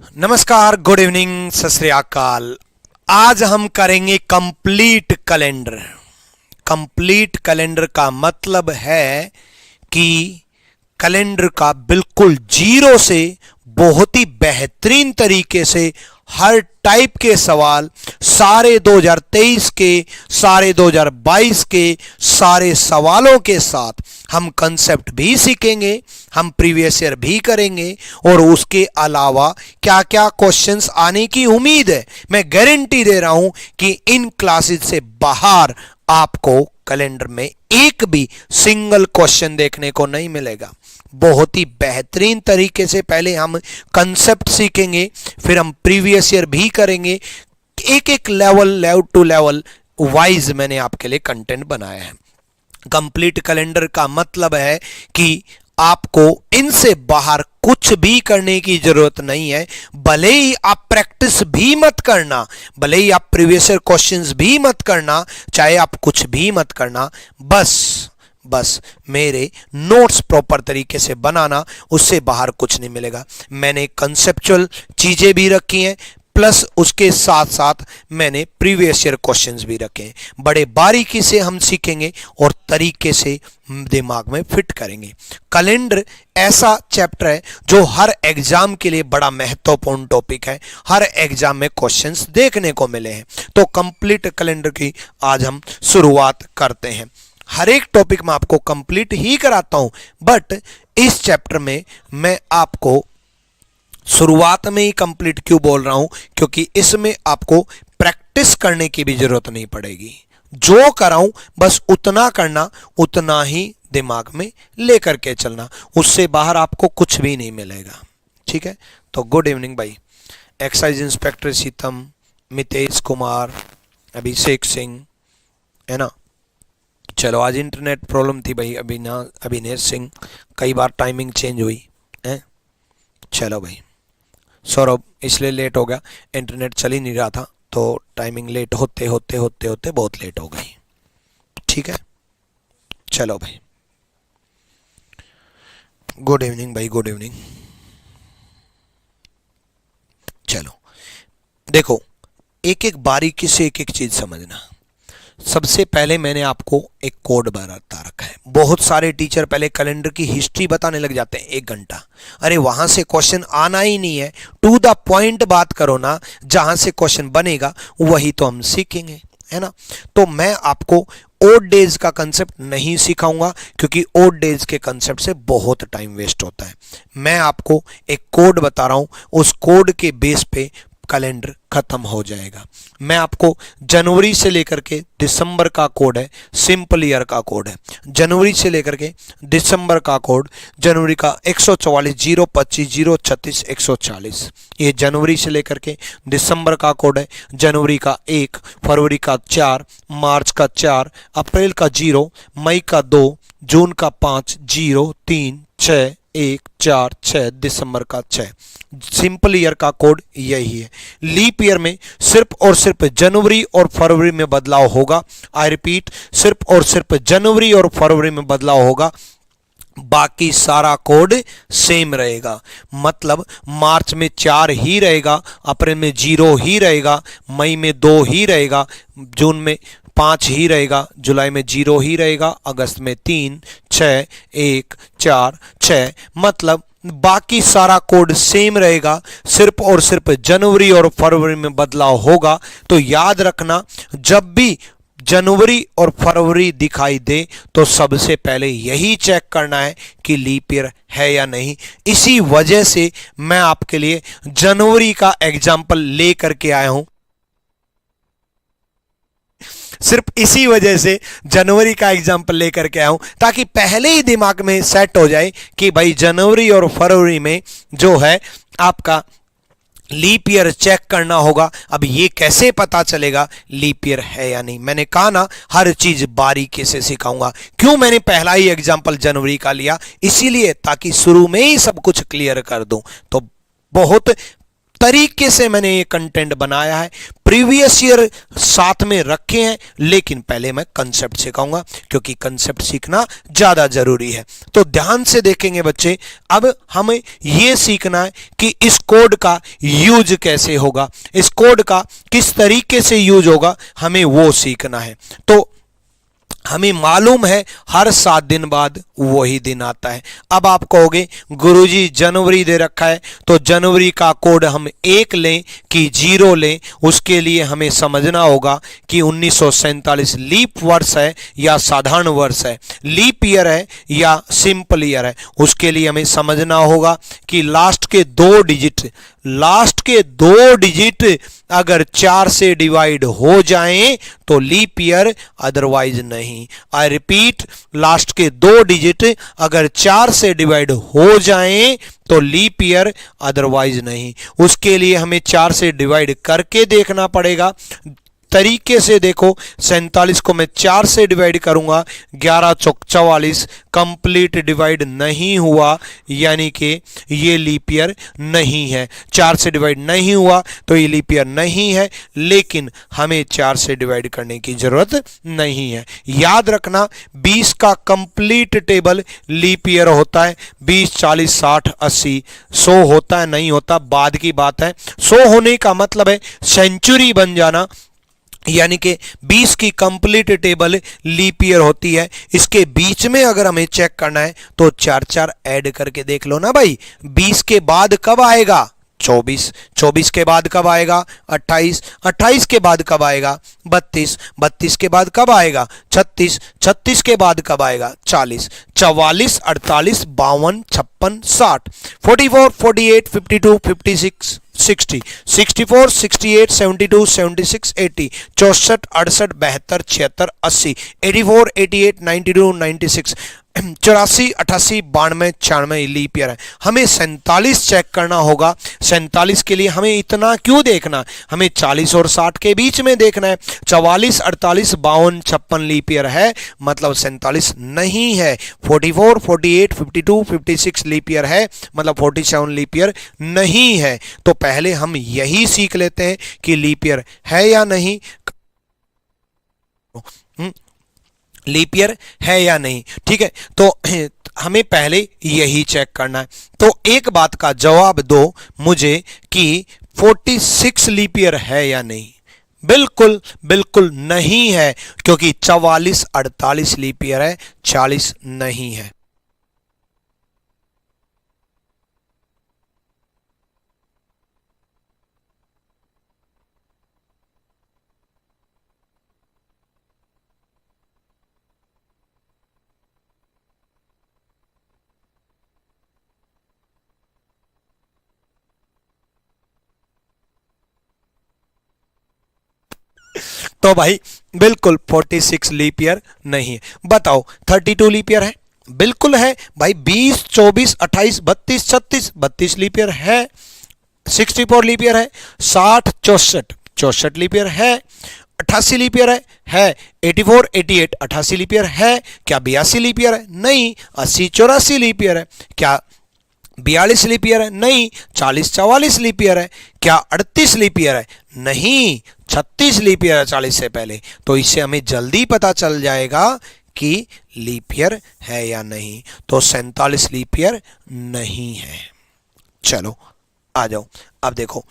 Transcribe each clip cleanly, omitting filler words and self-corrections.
नमस्कार, good evening, सत श्री अकाल। आज हम करेंगे कंप्लीट कैलेंडर। कंप्लीट कैलेंडर का मतलब है कि कैलेंडर का बिल्कुल जीरो से बहुत ही बेहतरीन तरीके से हर टाइप के सवाल सारे 2023 के, सारे 2022 के सारे सवालों के साथ हम कंसेप्ट भी सीखेंगे, हम प्रीवियस ईयर भी करेंगे और उसके अलावा क्या क्या क्वेश्चंस आने की उम्मीद है। मैं गारंटी दे रहा हूं कि इन क्लासेस से बाहर आपको कैलेंडर में एक भी सिंगल क्वेश्चन देखने को नहीं मिलेगा। बहुत ही बेहतरीन तरीके से पहले हम कंसेप्ट सीखेंगे, फिर हम प्रीवियस ईयर भी करेंगे। एक एक लेवल टू लेवल वाइज मैंने आपके लिए कंटेंट बनाया है। कंप्लीट कैलेंडर का मतलब है कि आपको इनसे बाहर कुछ भी करने की जरूरत नहीं है। भले ही आप प्रैक्टिस भी मत करना, भले ही आप प्रीवियस ईयर क्वेश्चंस भी मत करना, चाहे आप कुछ भी मत करना, बस मेरे नोट्स प्रॉपर तरीके से बनाना, उससे बाहर कुछ नहीं मिलेगा। मैंने कंसेप्चुअल चीजें भी रखी हैं, प्लस उसके साथ साथ मैंने प्रीवियस ईयर क्वेश्चंस भी रखे हैं। बड़े बारीकी से हम सीखेंगे और तरीके से दिमाग में फिट करेंगे। कैलेंडर ऐसा चैप्टर है जो हर एग्जाम के लिए बड़ा महत्वपूर्ण टॉपिक है। हर एग्जाम में क्वेश्चंस देखने को मिले हैं। तो कंप्लीट कैलेंडर की आज हम शुरुआत करते हैं। हर एक टॉपिक में आपको कंप्लीट ही कराता हूं, बट इस चैप्टर में मैं आपको शुरुआत में ही कंप्लीट क्यों बोल रहा हूं, क्योंकि इसमें आपको प्रैक्टिस करने की भी जरूरत नहीं पड़ेगी। जो कराऊं बस उतना करना, उतना ही दिमाग में लेकर के चलना, उससे बाहर आपको कुछ भी नहीं मिलेगा। ठीक है, तो गुड इवनिंग भाई। एक्साइज इंस्पेक्टर सीतम, मितेश कुमार, अभिषेक सिंह, है ना। चलो, आज इंटरनेट प्रॉब्लम थी भाई, अभिनेश सिंह, कई बार टाइमिंग चेंज हुई है। चलो भाई, सौरभ इसलिए लेट हो गया, इंटरनेट चल ही नहीं रहा था, तो टाइमिंग लेट होते होते होते होते बहुत लेट हो गई। ठीक है, चलो भाई, गुड इवनिंग भाई, गुड इवनिंग। चलो देखो, एक एक बारीकी से एक एक चीज समझना। सबसे पहले मैंने आपको एक कोड बता रखा है। बहुत सारे टीचर पहले कैलेंडर की हिस्ट्री बताने लग जाते हैं 1 घंटा। अरे वहां से क्वेश्चन आना ही नहीं है, टू द पॉइंट बात करो ना, जहां से क्वेश्चन बनेगा वही तो हम सीखेंगे, है ना। तो मैं आपको ओड डेज का कंसेप्ट नहीं सिखाऊंगा, क्योंकि ओड डेज के कंसेप्ट से बहुत टाइम वेस्ट होता है। मैं आपको एक कोड बता रहा हूं, उस कोड के बेस पे कैलेंडर खत्म हो जाएगा। मैं आपको जनवरी से लेकर के दिसंबर का कोड है, सिंपल ईयर का कोड है। जनवरी से लेकर के दिसंबर का कोड, जनवरी का 144, 025, 036, 140, ये जनवरी से लेकर के दिसंबर का कोड है। जनवरी का 1, फरवरी का 4, मार्च का 4, अप्रैल का 0, मई का 2, जून का 5, 0, 3, 6, 1, 4, 6, दिसंबर का 6। सिंपल ईयर का कोड यही है। लीप ईयर में सिर्फ और सिर्फ जनवरी और फरवरी में बदलाव होगा। आई रिपीट, सिर्फ और सिर्फ जनवरी और फरवरी में बदलाव होगा, बाकी सारा कोड सेम रहेगा। मतलब मार्च में 4 ही रहेगा, अप्रैल में 0 ही रहेगा, मई में 2 ही रहेगा, जून में 5 ही रहेगा, जुलाई में 0 ही रहेगा, अगस्त में 3, 6, 1, 4, 6। मतलब बाकी सारा कोड सेम रहेगा, सिर्फ और सिर्फ जनवरी और फरवरी में बदलाव होगा। तो याद रखना, जब भी जनवरी और फरवरी दिखाई दे तो सबसे पहले यही चेक करना है कि लीप ईयर है या नहीं। इसी वजह से मैं आपके लिए जनवरी का एग्जाम्पल ले करके आया हूं। सिर्फ इसी वजह से जनवरी का एग्जाम्पल लेकर के आया हूं, ताकि पहले ही दिमाग में सेट हो जाए कि भाई जनवरी और फरवरी में जो है आपका लीप ईयर चेक करना होगा। अब ये कैसे पता चलेगा लीप ईयर है या नहीं? मैंने कहा ना, हर चीज बारीकी से सिखाऊंगा। क्यों मैंने पहला ही एग्जाम्पल जनवरी का लिया? इसीलिए ताकि शुरू में ही सब कुछ क्लियर कर दूं। तो बहुत तरीके से मैंने ये कंटेंट बनाया है, प्रीवियस ईयर साथ में रखे हैं, लेकिन पहले मैं कंसेप्ट सिखाऊंगा क्योंकि कंसेप्ट सीखना ज्यादा जरूरी है। तो ध्यान से देखेंगे बच्चे, अब हमें ये सीखना है कि इस कोड का यूज कैसे होगा, इस कोड का किस तरीके से यूज होगा, हमें वो सीखना है। तो हमें मालूम है हर 7 दिन बाद वही दिन आता है। अब आप कहोगे गुरुजी जनवरी दे रखा है, तो जनवरी का कोड हम 1 लें कि 0 लें, उसके लिए हमें समझना होगा कि 1947 लीप वर्ष है या साधारण वर्ष है, लीप ईयर है या सिंपल ईयर है। उसके लिए हमें समझना होगा कि लास्ट के 2 डिजिट अगर 4 से डिवाइड हो जाएं तो लीप ईयर, अदरवाइज नहीं। आई रिपीट, लास्ट के 2 डिजिट अगर 4 से डिवाइड हो जाएं तो लीप ईयर, अदरवाइज नहीं। उसके लिए हमें 4 से डिवाइड करके देखना पड़ेगा। तरीके से देखो, 47 को मैं 4 से डिवाइड करूंगा, 11 चौक 44, कंप्लीट डिवाइड नहीं हुआ, यानी कि ये लीप ईयर नहीं है। 4 से डिवाइड नहीं हुआ तो ये लीप ईयर नहीं है, लेकिन हमें 4 से डिवाइड करने की जरूरत नहीं है। याद रखना, 20 का कंप्लीट टेबल लीप ईयर होता है। 20, 40, 60, 80, 100 होता है नहीं होता बाद की बात है। 100 होने का मतलब है सेंचुरी बन जाना, यानी कि 20 की कंप्लीट टेबल लीप ईयर होती है। इसके बीच में अगर हमें चेक करना है तो 4 ऐड करके देख लो ना भाई। 20 के बाद कब आएगा? 24, 24 के बाद कब आएगा? 28, 28 के बाद कब आएगा? 32, 32 के बाद कब आएगा? 36, 36 के बाद कब आएगा? 40, 44, 48, 52, 56, 60, 44, 48, 52, 56, 60, 64, 68, 72, 76, 80, 64, 68, 72, 76, 80, 84, 88, 92, 96, 84, 88, 92, 96 लीप ईयर है। हमें 47 चेक करना होगा। 47 के लिए हमें इतना क्यों देखना, हमें 40 और 60 के बीच में देखना है। 44, 48, 52, 56 लीप ईयर है, मतलब 47 नहीं है। 44, 48, 52, 56 लीप ईयर है, मतलब 47 लीप ईयर नहीं है। तो पहले हम यही सीख लेते हैं कि लीप ईयर है या नहीं, लीप ईयर है या नहीं। ठीक है, तो हमें पहले यही चेक करना है। तो एक बात का जवाब दो मुझे कि 46 लीप ईयर है या नहीं। बिल्कुल बिल्कुल नहीं है, क्योंकि 44, 48 लीप ईयर है, 40 नहीं है। तो भाई बिल्कुल 46 लीप ईयर नहीं है। बताओ 32 लीप ईयर है? बिल्कुल है भाई। 20, 24, 28, 32, 36, 32 लीप ईयर है। 64 लीप ईयर है। 60, 64, 64 लीप ईयर है। 88 लीप ईयर है। 84, 88, 88 लीप ईयर है। क्या 82 लीप ईयर है? नहीं। 80, 84 लीप ईयर है। क्या 42 लीप ईयर है? नहीं। 40, 44 लीप ईयर है। क्या 38 लीप ईयर है? नहीं। 36 लीप ईयर है 40 से पहले। तो इससे हमें जल्दी पता चल जाएगा कि लीप ईयर है या नहीं। तो 47 लीप ईयर नहीं है। चलो आ जाओ। अब देखो,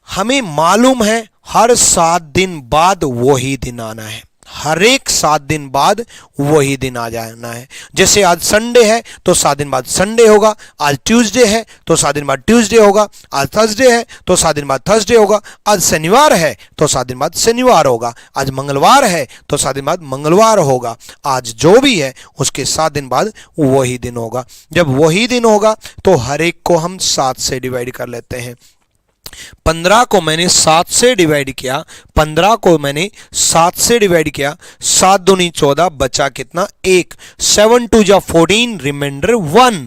हमें मालूम है हर 7 दिन बाद वही दिन आना है। हर एक 7 दिन बाद वही दिन आ जाना है। जैसे आज संडे है तो 7 दिन बाद संडे होगा। आज ट्यूसडे है तो 7 दिन बाद ट्यूसडे होगा। आज थर्सडे है तो 7 दिन बाद थर्सडे होगा। आज शनिवार है तो 7 दिन बाद शनिवार होगा। आज मंगलवार है तो 7 दिन बाद मंगलवार होगा। आज जो भी है उसके 7 दिन बाद वही दिन होगा। जब वही दिन होगा तो हर एक को हम 7 से डिवाइड कर लेते हैं। 15 को मैंने 7 से डिवाइड किया। 15 को मैंने 7 से डिवाइड किया। 7 दूनी 14, बचा कितना? 1। 7 2 जा 14, रिमाइंडर 1।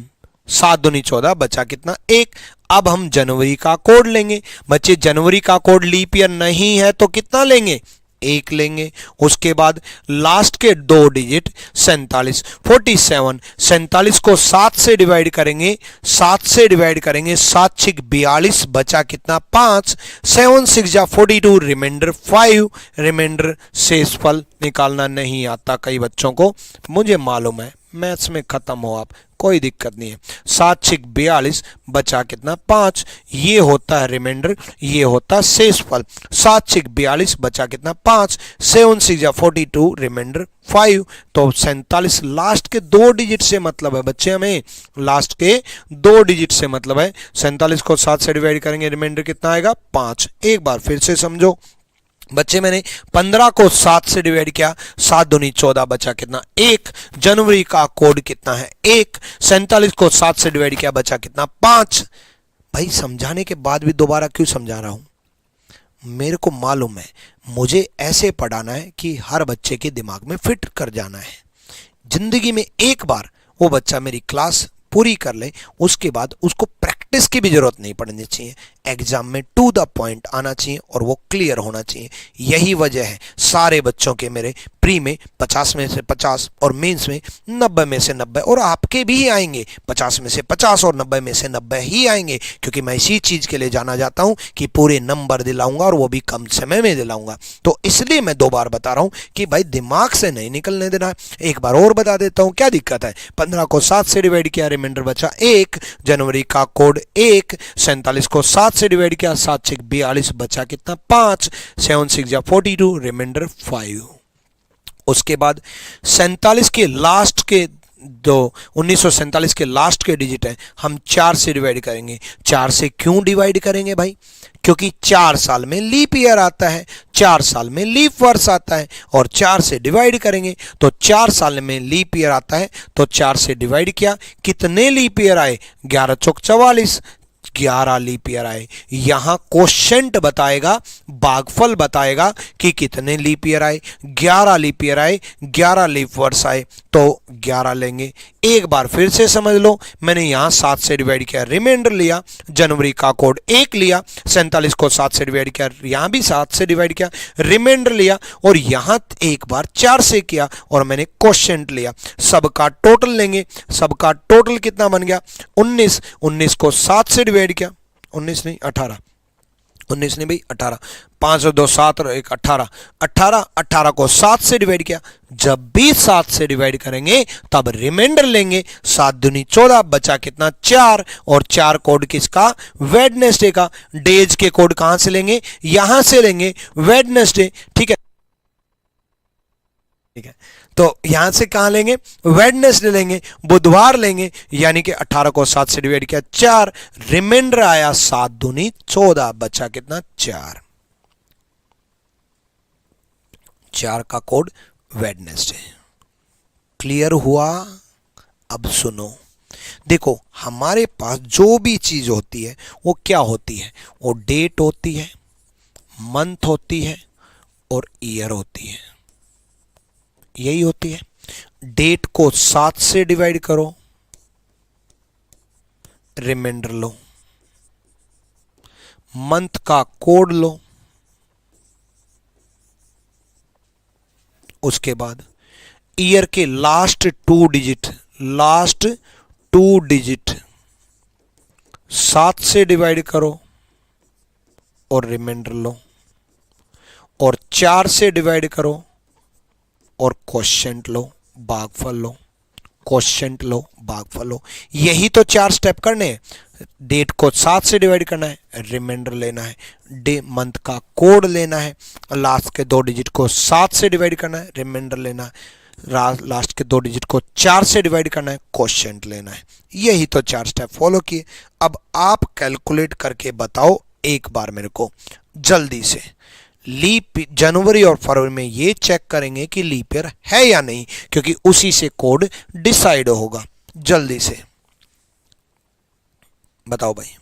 7 दूनी 14, बचा कितना? 1। अब हम जनवरी का कोड लेंगे। बच्चे जनवरी का कोड लीप ईयर नहीं है तो कितना लेंगे? 1 लेंगे। उसके बाद लास्ट के 2 डिजिट 47, 47, 47 को 7 से डिवाइड करेंगे, 7 से डिवाइड करेंगे, 7 6 42, बचा कितना 5, 7 6 जा 42, रिमाइंडर 5, रिमाइंडर शेषफल निकालना नहीं आता कई बच्चों को, मुझे मालूम है, मैथ्स में खत्म हो आप, कोई दिक्कत नहीं है। 7 6 42, बचा कितना 5, ये होता है रिमाइंडर, ये होता है शेषफल। 7 6 42, बचा कितना 5, 7 6 जा 42, रिमाइंडर 5। तो 47 लास्ट के 2 डिजिट से मतलब है बच्चे, हमें लास्ट के 2 डिजिट से मतलब है। 47 को 7 से डिवाइड करेंगे, रिमाइंडर कितना आएगा 5। एक बार फिर से समझो बच्चे, मैंने 15 को 7 से डिवाइड किया, 7 दूनी 14, बचा कितना 1। जनवरी का कोड कितना है 1। 47 को 7 से डिवाइड किया, बचा कितना 5। भाई समझाने के बाद भी दोबारा क्यों समझा रहा हूं, मेरे को मालूम है मुझे ऐसे पढ़ाना है कि हर बच्चे के दिमाग में फिट कर जाना है। जिंदगी में एक बार वो बच्चा मेरी क्लास पूरी कर ले, उसके बाद उसको प्रैक्टिस की भी जरूरत नहीं पड़नी चाहिए, एग्जाम में टू द पॉइंट आना चाहिए और वो क्लियर होना चाहिए। यही वजह है सारे बच्चों के मेरे प्री में 50 में से 50 और मेंस में 90 में से 90, और आपके भी आएंगे 50 में से 50 और 90 में से 90 ही आएंगे, क्योंकि मैं इसी चीज के लिए जाना जाता हूं कि पूरे नंबर दिलाऊंगा और वो भी कम समय में दिलाऊंगा। तो इसलिए मैं 2 बार बता रहा हूं कि भाई दिमाग से नहीं निकलने देना। एक बार और बता देता हूं, क्या दिक्कत है। 15 को 7 से डिवाइड किया, रिमाइंडर बचा 1। जनवरी का कोड 1। 47 को 7 से डिवाइड किया, 7 6 42, बचा कितना 5। 7 6 जा 42, रिमाइंडर 5। उसके बाद 47 के लास्ट के 1947 के लास्ट के डिजिट है, हम 4 से डिवाइड करेंगे। 4 से क्यों डिवाइड करेंगे भाई, क्योंकि 4 साल में लीप ईयर आता है, 4 साल में लीप वर्ष आता है, और 4 से डिवाइड करेंगे तो 4 साल में लीप ईयर आता है, तो 4 से डिवाइड किया, कितने लीप ईयर आए 11 चौक 44, 11 लीप ईयर आए। यहां क्वोशंट बताएगा, भागफल बताएगा कि कितने लीप ईयर आए। 11 लीप ईयर आए, 11 लीप वर्ष आए, तो 11 लेंगे। एक बार फिर से समझ लो, मैंने यहां 7 से डिवाइड किया, रिमाइंडर लिया, जनवरी का कोड 1 लिया। 47 को 7 से डिवाइड किया, यहां भी 7 से डिवाइड किया, रिमाइंडर लिया, और यहां एक बार 4 से किया और मैंने क्वोशंट लिया। सबका टोटल लेंगे, सबका टोटल कितना बन गया 19। 19 को 7 से डिवाइड किया, 19 नहीं 18, 19 नहीं भाई 18, 5 और 2 7 और 1 18, 18, 18 को 7 से डिवाइड किया। जब भी 7 से डिवाइड करेंगे तब रिमाइंडर लेंगे, 7 दूनी 14, बचा कितना 4, और 4 कोड किसका वेडनेसडे का। डेज के कोड कहां से लेंगे, यहां से लेंगे, वेडनेसडे, ठीक है, ठीक है। तो यहां से कहां लेंगे, वेडनेसडे लेंगे, बुधवार लेंगे, यानी कि 18 को 7 से डिवाइड किया 4, रिमाइंडर आया 7 दूनी 14, बचा कितना 4, 4 का कोड वेडनेसडे। क्लियर हुआ। अब सुनो, देखो हमारे पास जो भी चीज होती है वो क्या होती है, वो डेट होती है, मंथ होती है और ईयर होती है, यही होती है। डेट को 7 से डिवाइड करो, रिमाइंडर लो, मंथ का कोड लो, उसके बाद ईयर के लास्ट 2 डिजिट, लास्ट 2 डिजिट 7 से डिवाइड करो और रिमाइंडर लो, और 4 से डिवाइड करो और क्वोशंट लो, भागफल लो, क्वोशंट लो, भागफल लो। यही तो 4 स्टेप करने हैं। डेट को 7 से डिवाइड करना है, रिमाइंडर लेना है, डे मंथ का कोड लेना है, लास्ट के 2 डिजिट को 7 से डिवाइड करना है, रिमाइंडर लेना है, लास्ट के 2 डिजिट को 4 से डिवाइड करना है, क्वोशंट लेना है। यही तो 4 स्टेप फॉलो किए। अब आप कैलकुलेट करके बताओ एक बार मेरे को जल्दी से। लीप जनवरी और फरवरी में ये चेक करेंगे कि लीप ईयर है या नहीं, क्योंकि उसी से कोड डिसाइड होगा। जल्दी से बताओ भाई।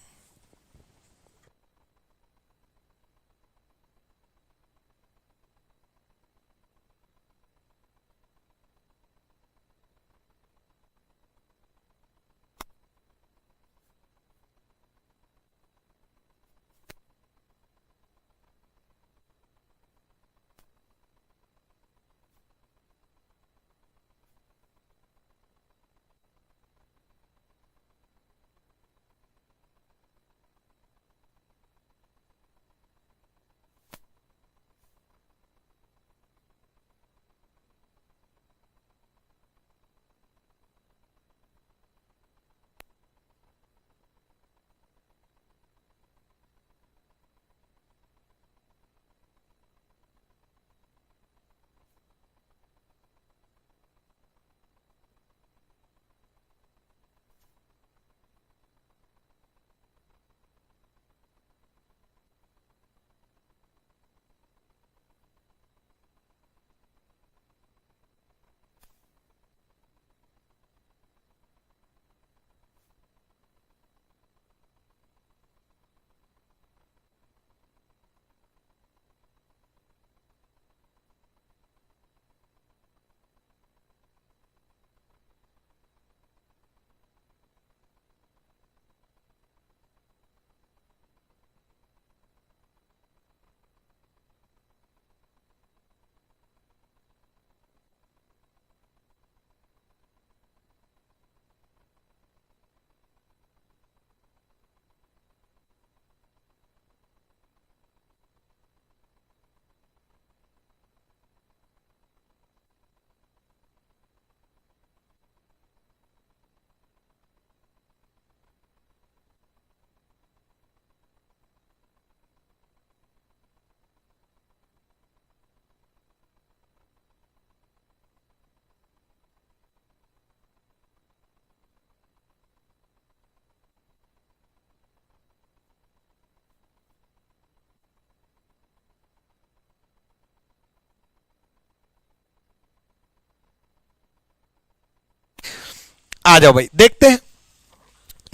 आ जाओ भाई देखते हैं।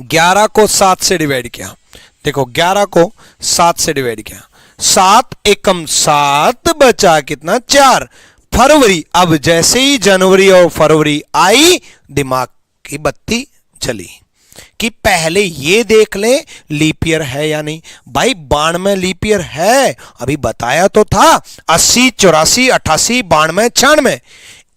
11 को 7 से डिवाइड किया, देखो 11 को 7 से डिवाइड किया, 7 एकम 7 बचा कितना 4। फरवरी, अब जैसे ही जनवरी और फरवरी आई दिमाग की बत्ती जली कि पहले ये देख ले लीप ईयर है या नहीं। भाई 92 में लीप ईयर है, अभी बताया तो था। 80, 84, 88, 92, 96,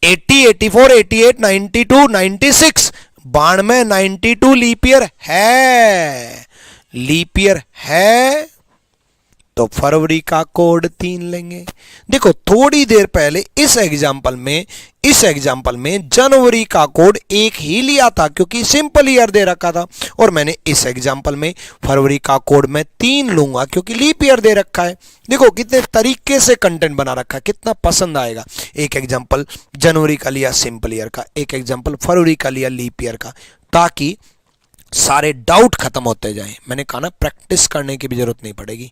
80, 84, 88, 92, 96, 92, 92 लीप ईयर है। लीप ईयर है तो फरवरी का कोड 3 लेंगे। देखो थोड़ी देर पहले इस एग्जाम्पल में जनवरी का कोड 1 ही लिया था क्योंकि सिंपल ईयर दे रखा था, और मैंने इस एग्जाम्पल में फरवरी का कोड मैं 3 लूंगा क्योंकि लीप ईयर दे रखा है। देखो कितने तरीके से कंटेंट बना रखा है, कितना पसंद आएगा। एक एग्जाम्पल जनवरी का लिया सिंपल ईयर का, एक एग्जाम्पल फरवरी का लिया लीप ईयर का, ताकि सारे डाउट खत्म होते जाएं। मैंने कहा ना प्रैक्टिस करने की भी जरूरत नहीं पड़ेगी,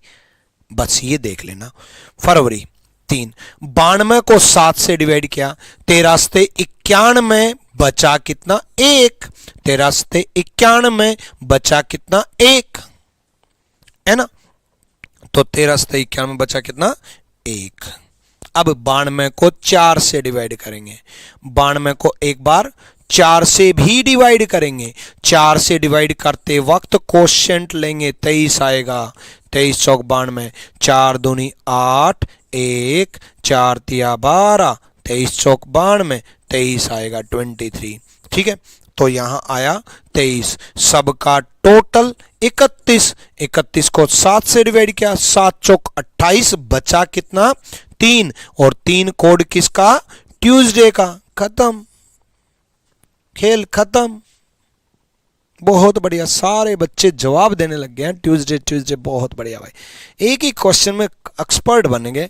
बस ये देख लेना। फरवरी 3, 92 को 7 से डिवाइड किया, 13 91 बचा कितना 1, 13 बचा कितना 1 है ना, तो 13 बचा कितना 1। अब 92 को 4 से डिवाइड करेंगे, 92 को एक बार 4 से भी डिवाइड करेंगे। 4 से डिवाइड करते वक्त कोशेंट लेंगे, 23 आएगा। 23 चौक 92, 4 दूनी 8, 1 4 तिया 12, 23 चौक 92, 23 आएगा 23। ठीक है, तो यहां आया 23। सबका टोटल 31। 31 को 7 से डिवाइड किया, 7 चौक 28, बचा कितना 3, और 3 कोड किसका ट्यूसडे का। खत्म, खेल खत्म। बहुत बढ़िया, सारे बच्चे जवाब देने लग गए हैं ट्यूसडे ट्यूसडे, बहुत बढ़िया भाई। एक ही क्वेश्चन में एक्सपर्ट बन गए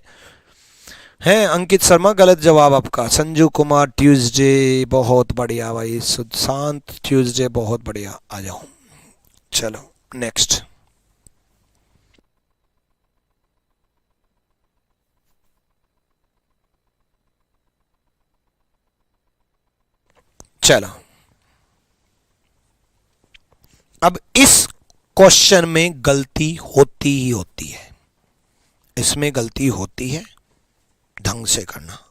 हैं। अंकित शर्मा गलत जवाब आपका। संजू कुमार ट्यूसडे, बहुत बढ़िया भाई। सुशांत ट्यूसडे, बहुत बढ़िया। आ जाओ, चलो नेक्स्ट। चलो अब इस क्वेश्चन में गलती होती ही होती है, इसमें गलती होती है, ढंग से करना।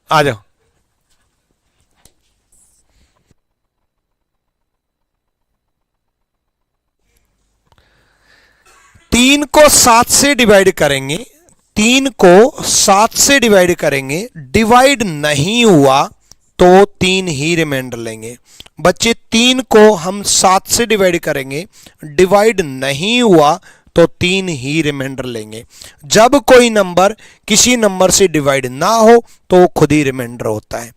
आ जाओ। तीन को 7 से डिवाइड करेंगे, 3 को 7 से डिवाइड करेंगे, डिवाइड नहीं हुआ तो 3 ही रिमाइंडर लेंगे। बच्चे 3 को हम 7 से डिवाइड करेंगे, डिवाइड नहीं हुआ तो 3 ही रिमाइंडर लेंगे। जब कोई नंबर किसी नंबर से डिवाइड ना हो तो वो खुद ही रिमाइंडर होता है।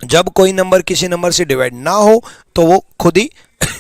जब कोई नंबर किसी नंबर से डिवाइड ना हो तो वो खुद ही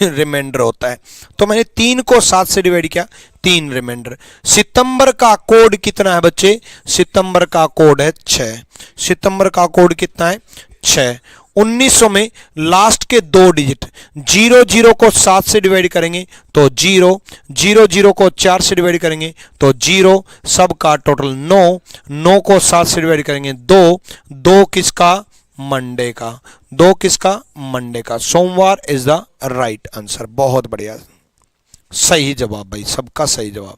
रिमाइंडर होता है। तो मैंने 3 को 7 से डिवाइड किया, 3 रिमाइंडर। सितंबर का कोड कितना है बच्चे? सितंबर का कोड है 6। सितंबर का कोड कितना है? 6। 1900 में लास्ट के 2 डिजिट 00 को 7 से डिवाइड करेंगे तो 0, 00 को 4 से डिवाइड करेंगे तो 0, सबका टोटल 9, 9 को 7 से डिवाइड करेंगे 2, 2 किसका? मंडे का। 2 किसका? मंडे का। सोमवार इज द राइट आंसर। बहुत बढ़िया, सही जवाब भाई, सबका सही जवाब।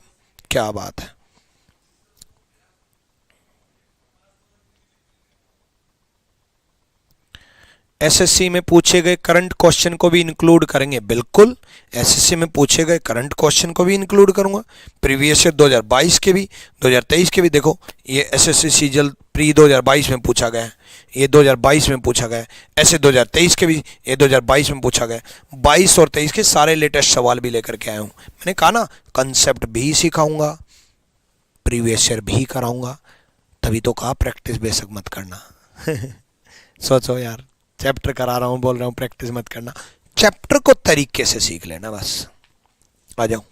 क्या बात है। एसएससी में पूछे गए करंट क्वेश्चन को भी इंक्लूड करेंगे, बिल्कुल। एसएससी में पूछे गए करंट क्वेश्चन को भी इंक्लूड करूंगा, प्रीवियस ईयर 2022 के भी, 2023 के भी। देखो ये एसएससी सीजल प्री 2022 में पूछा गया है, ये 2022 में पूछा गया है, ऐसे 2023 के भी, ये 2022 में पूछा गया। 22 और 23 के सारे लेटेस्ट सवाल भी लेकर के आया हूँ। मैंने कहा ना, कंसेप्ट भी सिखाऊंगा, प्रीवियस ईयर भी कराऊंगा, तभी तो कहा प्रैक्टिस बेशक मत करना। सोचो यार, चैप्टर करा रहा हूं, बोल रहा हूं प्रैक्टिस मत करना। चैप्टर को तरीके से सीख लेना बस। आ जाओ।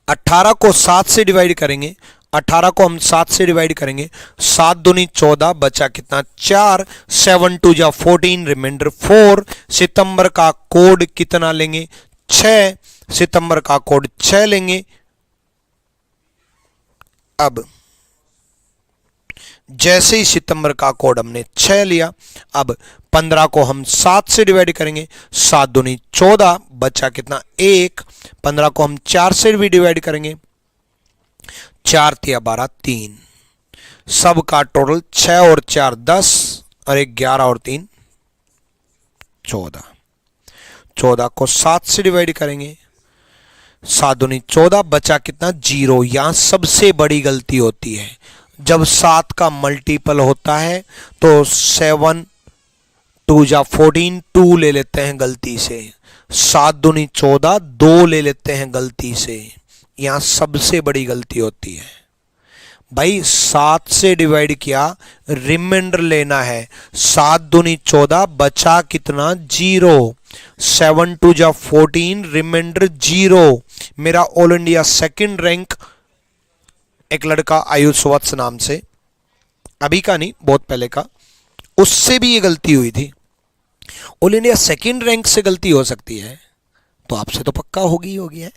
18 को 7 से डिवाइड करेंगे, 18 को हम 7 से डिवाइड करेंगे, 7 दूनी 14, बचा कितना? 4, 7 2 जा 14, रिमाइंडर 4। सितंबर का कोड कितना लेंगे? 6। सितंबर का कोड 6 लेंगे। अब जैसे ही सितंबर का कोड हमने 6 लिया, अब 15 को हम 7 से डिवाइड करेंगे, 7 दूनी 14, बचा कितना? 1। 15 को हम 4 से भी डिवाइड करेंगे, 4 तिया 12, 3। सबका टोटल 6 और 4 10 और 1 11 और 3 14। 14 को 7 से डिवाइड करेंगे, 7 दूनी 14, बचा कितना? 0। यहां सबसे बड़ी गलती होती है, जब 7 का मल्टीपल होता है तो 7 2 जा 14, 2 ले लेते हैं गलती से। 7 दूनी 14, 2 ले लेते हैं गलती से। यहां सबसे बड़ी गलती होती है भाई। 7 से डिवाइड किया, रिमाइंडर लेना है। 7 दूनी 14, बचा कितना? 0। 7 2 जा 14, रिमाइंडर 0। मेरा ऑल इंडिया सेकंड रैंक एक लड़का आयुष वत्स नाम से, अभी का नहीं बहुत पहले का, उससे भी ये गलती हुई थी। ऑल इंडिया सेकंड रैंक से गलती हो सकती है तो आपसे तो पक्का होगी है।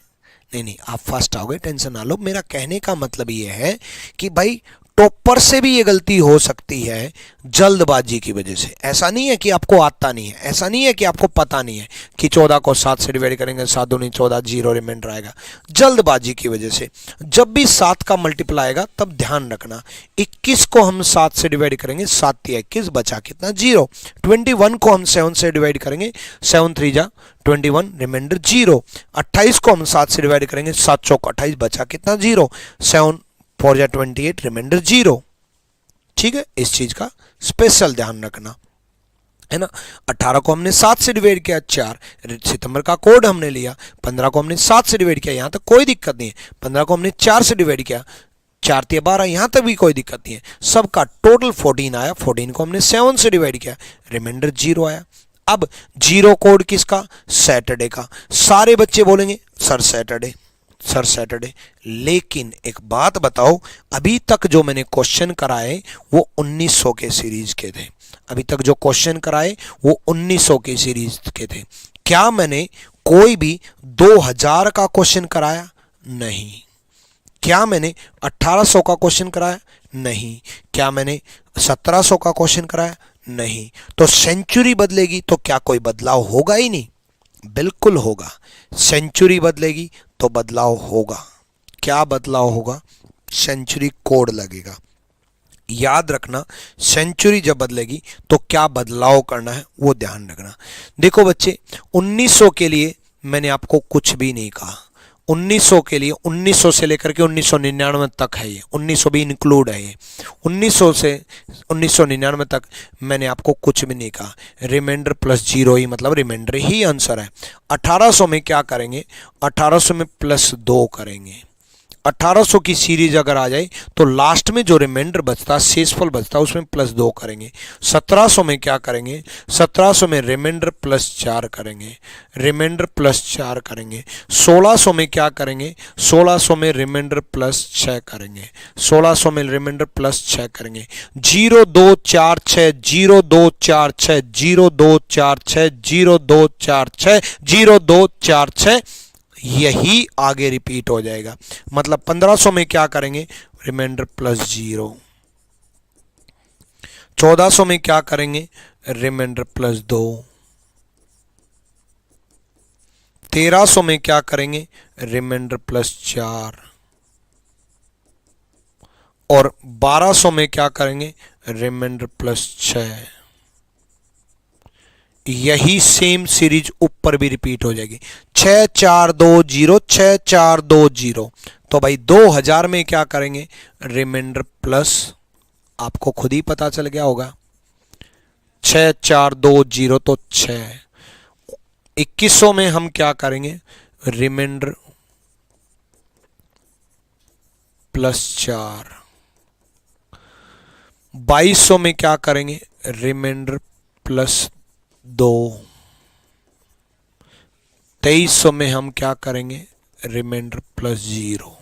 नहीं, आप फर्स्ट आओगे, टेंशन ना लो। मेरा कहने का मतलब ये है कि भाई टॉपर से भी ये गलती हो सकती है जल्दबाजी की वजह से। ऐसा नहीं है कि आपको आता नहीं है, ऐसा नहीं है कि आपको पता नहीं है कि 14 को 7 से डिवाइड करेंगे, 7 दूनी 14, 0 रिमाइंडर आएगा। जल्दबाजी की वजह से जब भी 7 का मल्टीपल आएगा तब ध्यान रखना। 21 को हम 7 से डिवाइड करेंगे, 7 तिया 21, बचा कितना? 0। 21 को हम 7 से डिवाइड करेंगे, 7 3 जा 21, रिमाइंडर 0। 28 को हम 7 से डिवाइड करेंगे, 7 चौक 28, बचा कितना? 0। 7 4 जा 28, रिमाइंडर 0। ठीक है, इस चीज का स्पेशल ध्यान रखना है ना। 18 को हमने 7 से डिवाइड किया, 4। सितंबर का कोड हमने लिया। 15 को हमने 7 से डिवाइड किया, यहां तक कोई दिक्कत नहीं है। 15 को हमने 4 से डिवाइड किया, 4 तिया 12, यहां तक भी कोई दिक्कत नहीं है। सबका टोटल 14 आया। 14 को हमने 7 से डिवाइड किया, रिमाइंडर 0 आया। अब 0 कोड किसका? सैटरडे का। सारे बच्चे बोलेंगे सर सैटरडे, सर सैटरडे। लेकिन एक बात बताओ, अभी तक जो मैंने क्वेश्चन कराए वो 1900 के सीरीज के थे। अभी तक जो क्वेश्चन कराए वो 1900 की सीरीज के थे। क्या मैंने कोई भी 2000 का क्वेश्चन कराया? नहीं। क्या मैंने 1800 का क्वेश्चन कराया? नहीं। क्या मैंने 1700 का क्वेश्चन कराया? नहीं। तो सेंचुरी बदलेगी तो क्या कोई बदलाव होगा ही नहीं? बिल्कुल होगा। सेंचुरी बदलेगी तो बदलाव होगा। क्या बदलाव होगा? सेंचुरी कोड लगेगा। याद रखना, सेंचुरी जब बदलेगी तो क्या बदलाव करना है वो ध्यान रखना। देखो बच्चे, 1900 के लिए मैंने आपको कुछ भी नहीं कहा। 1900 के लिए 1900 से लेकर के 1999 तक है, ये 1900 भी इंक्लूड है, ये 1900 से 1999 तक मैंने आपको कुछ भी नहीं कहा, रिमाइंडर प्लस जीरो ही मतलब रिमाइंडर ही आंसर है। 1800 में क्या करेंगे, 1800 में प्लस 2 करेंगे। 1800 की सीरीज अगर आ जाए तो लास्ट में जो रिमाइंडर बचता है, शेषफल बचता है, उसमें प्लस 2 करेंगे। 1700 में क्या करेंगे, 1700 में रिमाइंडर प्लस 4 करेंगे, रिमाइंडर प्लस 4 करेंगे। 1600 में क्या करेंगे, 1600 में रिमाइंडर प्लस 6 करेंगे, 1600 में रिमाइंडर प्लस 6 करेंगे। 0 2 4 6 0 2 4 6 0 2 4 6 0 2 4 6 0 2 4 6, यही आगे रिपीट हो जाएगा। मतलब 1500 में क्या करेंगे, रिमाइंडर प्लस 0। 1400 में क्या करेंगे, रिमाइंडर प्लस 2। 1300 में क्या करेंगे, रिमाइंडर प्लस 4। और 1200 में क्या करेंगे, रिमाइंडर प्लस 6। यही सेम सीरीज ऊपर भी रिपीट हो जाएगी। 6 4 2 0 6 4 2 0। तो भाई 2000 में क्या करेंगे, रिमाइंडर प्लस, आपको खुद ही पता चल गया होगा, 6 4 2 0 तो 6। 2100 में हम क्या करेंगे, रिमाइंडर प्लस 4। 2200 में क्या करेंगे, रिमाइंडर प्लस 2। 2300 में हम क्या करेंगे, रिमाइंडर प्लस 0।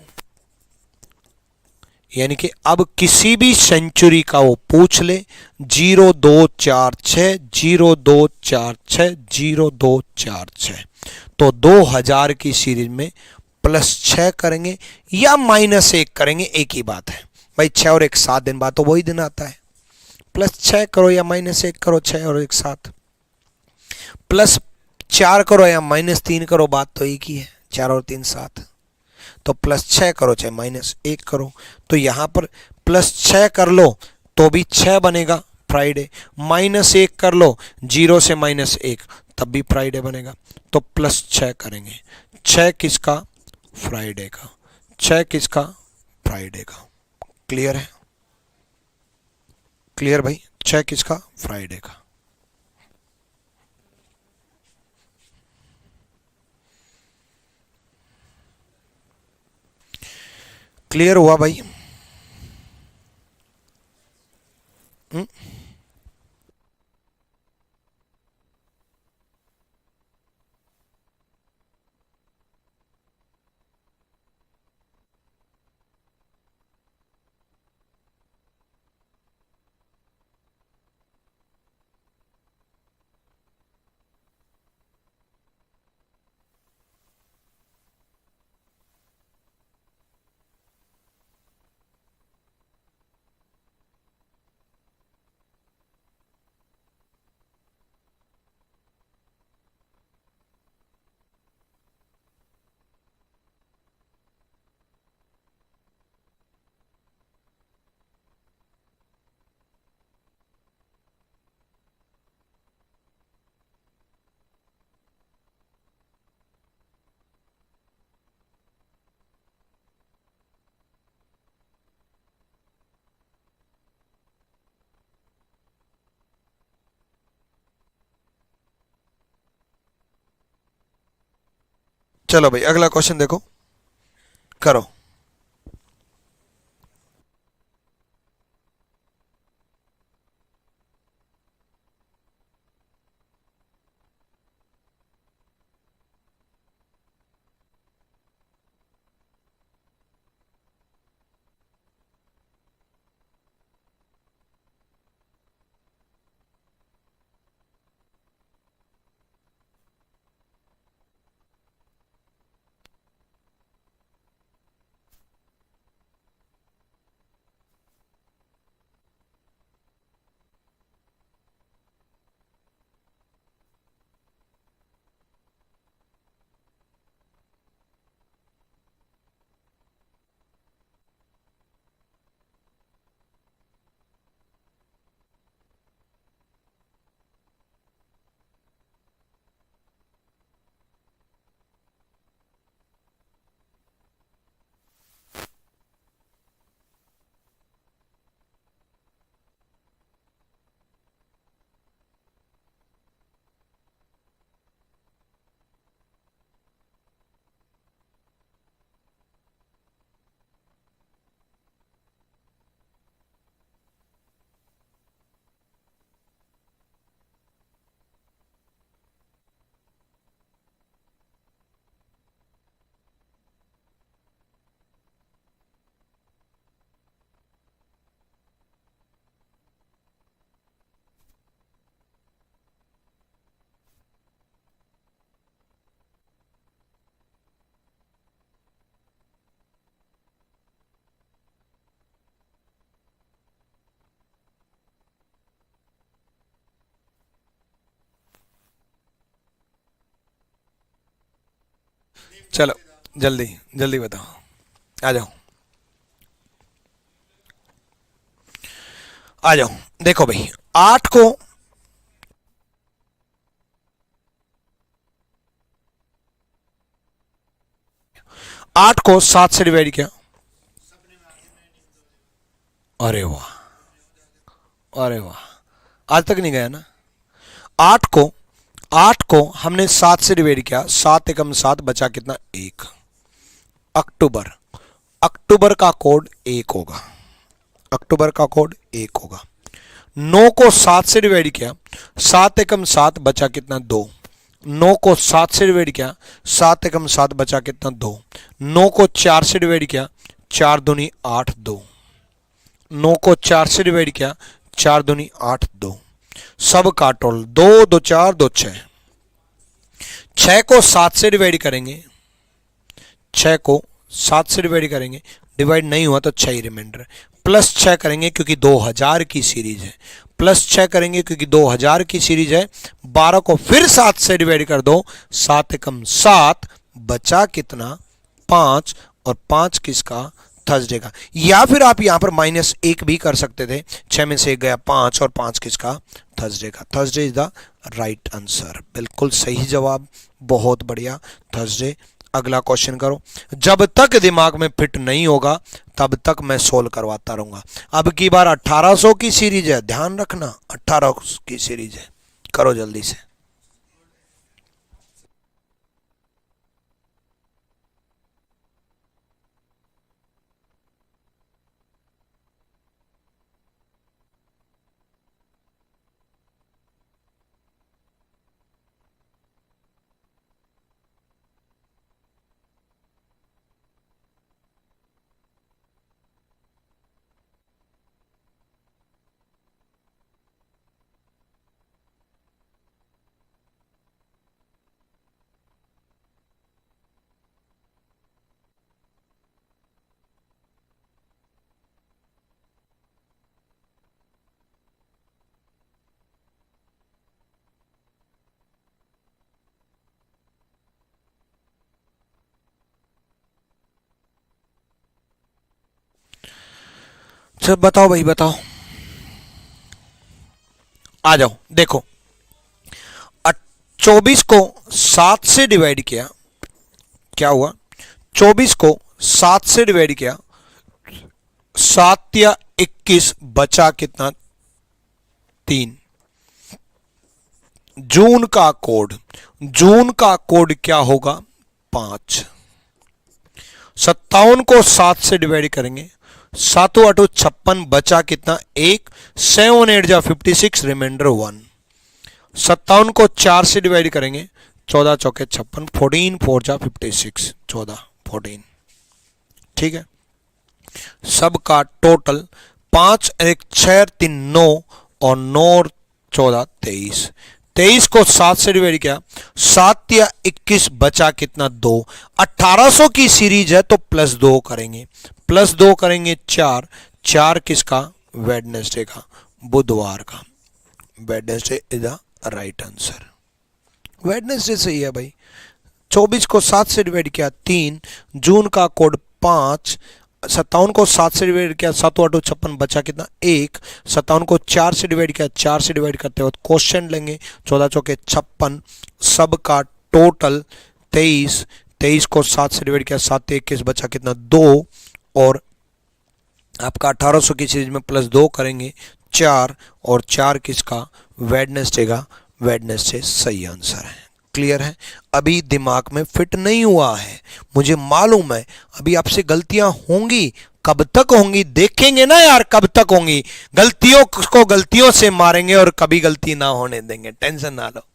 यानी कि अब किसी भी सेंचुरी का वो पूछ ले, 0 2 4 6 0 2 4 6 0 2 4 6, तो 2000 की सीरीज में प्लस 6 करेंगे या माइनस 1 करेंगे, एक ही बात है भाई। 6 और 1 7 दिन बाद तो वही दिन आता है। प्लस 6 करो या माइनस 1 करो, 6 और 1 7। प्लस 4 करो या माइनस 3 करो, बात तो एक ही है, 4 और 3 7। तो प्लस 6 करो चाहे माइनस 1 करो, तो यहां पर प्लस 6 कर लो तो भी 6 बनेगा फ्राइडे, माइनस 1 कर लो 0 से माइनस 1 तब भी फ्राइडे बनेगा। तो प्लस 6 करेंगे। 6 किसका, फ्राइडे का। 6 किसका, फ्राइडे का। क्लियर है, क्लियर भाई, 6 किसका, फ्राइडे का। क्लियर हुआ भाई? चलो भाई अगला क्वेश्चन देखो, करो। चलो जल्दी जल्दी बताओ, आ जाओ आ जाओ। देखो भाई, 8 को 7 से डिवाइड किया। अरे वाह, अरे वाह, आज तक नहीं गया ना। आठ को आठ को हमने 7 से डिवाइड किया, 7 एकम 7, बचा कितना? 1। अक्टूबर, अक्टूबर का कोड 1 होगा, अक्टूबर का कोड 1 होगा। 9 को 7 से डिवाइड किया, 7 एकम 7, बचा कितना? 2। 9 को 7 से डिवाइड किया, 7 एकम 7, बचा कितना? 2। 9 को 4 से डिवाइड किया, 4 दूनी 8, 2। 9 को 4 से डिवाइड किया, 4 दूनी 8, 2। सब का टोटल 2 2 4 2 6। 6 को 7 से डिवाइड करेंगे, 6 को 7 से डिवाइड करेंगे, डिवाइड नहीं हुआ तो 6 ही रिमाइंडर। प्लस 6 करेंगे क्योंकि 2000 की सीरीज है, प्लस 6 करेंगे क्योंकि 2000 की सीरीज है। 12 को फिर 7 से डिवाइड कर दो, 7 एकम 7, बचा कितना? 5। और 5 किसका? थर्सडे का। या फिर आप यहां पर -1 भी कर सकते थे, 6 में से 1 गया 5, और 5 किसका? थर्सडे का। Thursday is the right answer, बिल्कुल सही जवाब, बहुत बढ़िया, थर्सडे। अगला क्वेश्चन करो। जब तक दिमाग में फिट नहीं होगा तब तक मैं सोल्व करवाता रहूंगा। अब की बार 1800 की सीरीज है, ध्यान रखना, 1800 की सीरीज है। करो जल्दी से। चल बताओ भाई, बताओ, आ जाओ। देखो, 24 को 7 से डिवाइड किया, क्या हुआ? 24 को 7 से डिवाइड किया, 7 या 21, बचा कितना? 3। जून का कोड क्या होगा? 5। 57 को 7 से डिवाइड करेंगे, 7 8 56, बचा कितना? 1। 7 8 जा 56, रिमाइंडर 1। 57 को 4 से डिवाइड करेंगे, 14 चौके 56, 14 4 जा 56, 14 14। ठीक है, सबका टोटल 5 1 6 3 9, और 9 और 14 23। 23 को 7 से डिवाइड किया, 7 या 21, बचा कितना? 2। 1800 की सीरीज है तो +2 करेंगे, +2 करेंगे 4। 4 किसका? वेडनेसडे का, बुधवार का। Wednesday is the right answer, Wednesday सही है भाई। 24 को 7 से डिवाइड किया, 3। जून का कोड 5। 57 को 7 से डिवाइड किया, 7 8 56, बचा कितना? 1। 57 को 4 से डिवाइड किया, 4 से डिवाइड करते वक्त क्वेश्चन लेंगे, 14 चौके 56, सब का टोटल 23। 23 को 7 से डिवाइड किया, 7 21, बचा कितना? 2। और आपका 1800 की सीरीज में +2 करेंगे, 4। और 4 किसका? वेडनेसडे का। वेडनेसडे सही आंसर है। क्लियर है? अभी दिमाग में फिट नहीं हुआ है, मुझे मालूम है, अभी आपसे गलतियां होंगी। कब तक होंगी देखेंगे ना यार, कब तक होंगी। गलतियों को गलतियों से मारेंगे और कभी गलती ना होने देंगे, टेंशन ना लो।